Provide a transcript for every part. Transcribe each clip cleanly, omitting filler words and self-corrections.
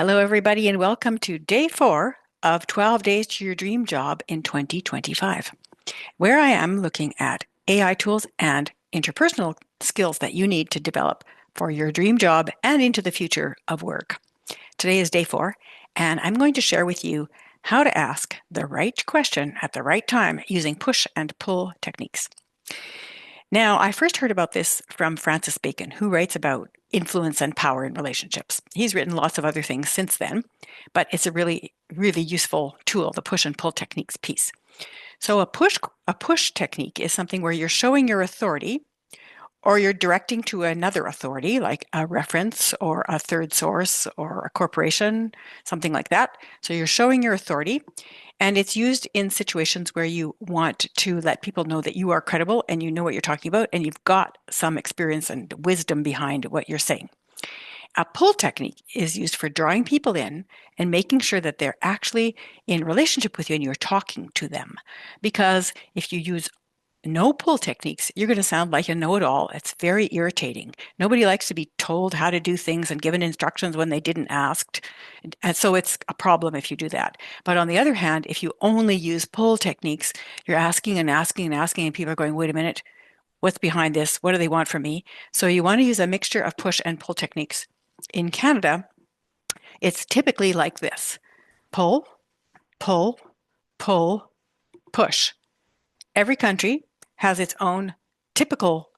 Hello, everybody, and welcome to day 4 of 12 Days to Your Dream Job in 2025, where I am looking at AI tools and interpersonal skills that you need to develop for your dream job and into the future of work. Today is day 4, and I'm going to share with you how to ask the right question at the right time using push and pull techniques. Now, I first heard about this from Francis Bacon, who writes about influence and power in relationships. He's written lots of other things since then, but it's a really, really useful tool, the push and pull techniques piece. So a push technique is something where you're showing your authority or you're directing to another authority, like a reference or a third source or a corporation, something like that. So you're showing your authority, and it's used in situations where you want to let people know that you are credible and you know what you're talking about and you've got some experience and wisdom behind what you're saying. A pull technique is used for drawing people in and making sure that they're actually in relationship with you and you're talking to them. Because if you use no pull techniques, you're going to sound like a know-it-all. It's very irritating. Nobody likes to be told how to do things and given instructions when they didn't ask. And so it's a problem if you do that. But on the other hand, if you only use pull techniques, you're asking and asking and asking, and people are going, wait a minute, what's behind this? What do they want from me? So you want to use a mixture of push and pull techniques. In Canada, it's typically like this: pull, pull, pull, push. Every country has its own typical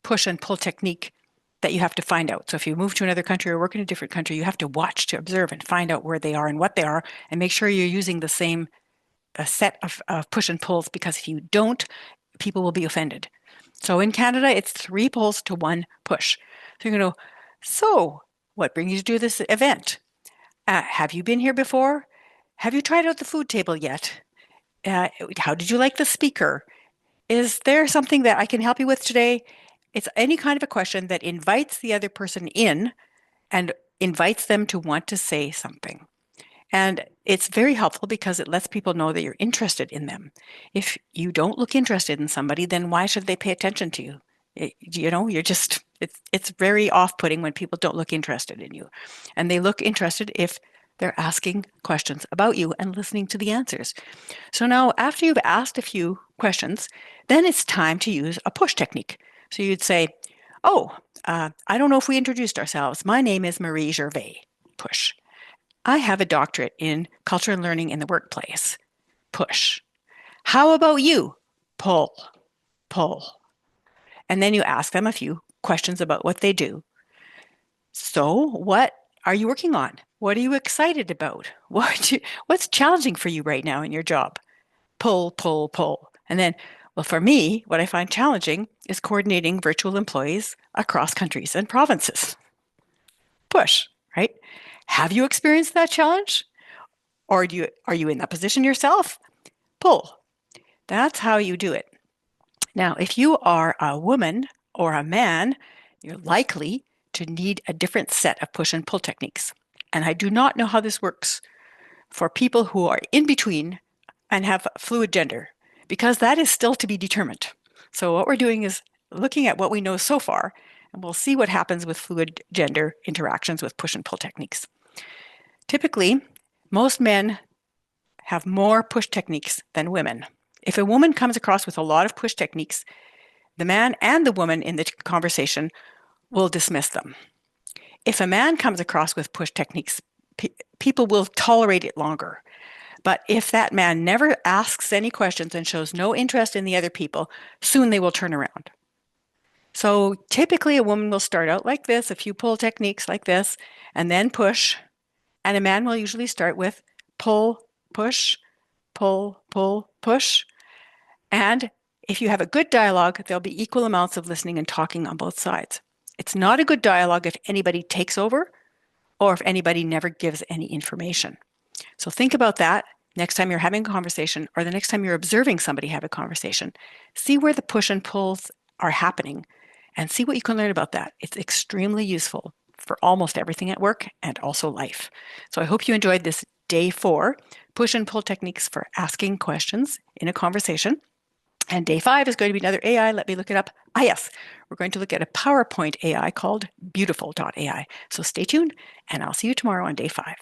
push and pull technique that you have to find out. So if you move to another country or work in a different country, you have to watch, to observe, and find out where they are and what they are, and make sure you're using the same set of push and pulls, because if you don't, people will be offended. So in Canada, it's 3 pulls to 1 push. So you're going to go, so what brings you to do this event? Have you been here before? Have you tried out the food table yet? How did you like the speaker? Is there something that I can help you with today? It's any kind of a question that invites the other person in and invites them to want to say something. And it's very helpful because it lets people know that you're interested in them. If you don't look interested in somebody, then why should they pay attention to you? It's very off-putting when people don't look interested in you. And they look interested if they're asking questions about you and listening to the answers. So now, after you've asked a few questions, then it's time to use a push technique. So you'd say, oh, I don't know if we introduced ourselves. My name is Marie Gervais. Push. I have a doctorate in culture and learning in the workplace. Push. How about you? Pull. Pull. And then you ask them a few questions about what they do. So, what are you working on? What are you excited about? What's challenging for you right now in your job? Pull, pull, pull. And then, well, for me, what I find challenging is coordinating virtual employees across countries and provinces. Push, right? Have you experienced that challenge? Or are you in that position yourself? Pull. That's how you do it. Now, if you are a woman or a man, you're likely to need a different set of push and pull techniques. And I do not know how this works for people who are in between and have fluid gender, because that is still to be determined. So what we're doing is looking at what we know so far, and we'll see what happens with fluid gender interactions with push and pull techniques. Typically, most men have more push techniques than women. If a woman comes across with a lot of push techniques, the man and the woman in the conversation will dismiss them. If a man comes across with push techniques, people will tolerate it longer. But if that man never asks any questions and shows no interest in the other people, soon they will turn around. So typically a woman will start out like this, a few pull techniques like this, and then push. And a man will usually start with pull, push, pull, pull, push. And if you have a good dialogue, there'll be equal amounts of listening and talking on both sides. It's not a good dialogue if anybody takes over or if anybody never gives any information. So think about that next time you're having a conversation, or the next time you're observing somebody have a conversation. See where the push and pulls are happening and see what you can learn about that. It's extremely useful for almost everything at work and also life. So I hope you enjoyed this day 4 push and pull techniques for asking questions in a conversation. And day 5 is going to be another AI. Let me look it up. Ah, yes, we're going to look at a PowerPoint AI called Beautiful.ai. So stay tuned, and I'll see you tomorrow on day 5.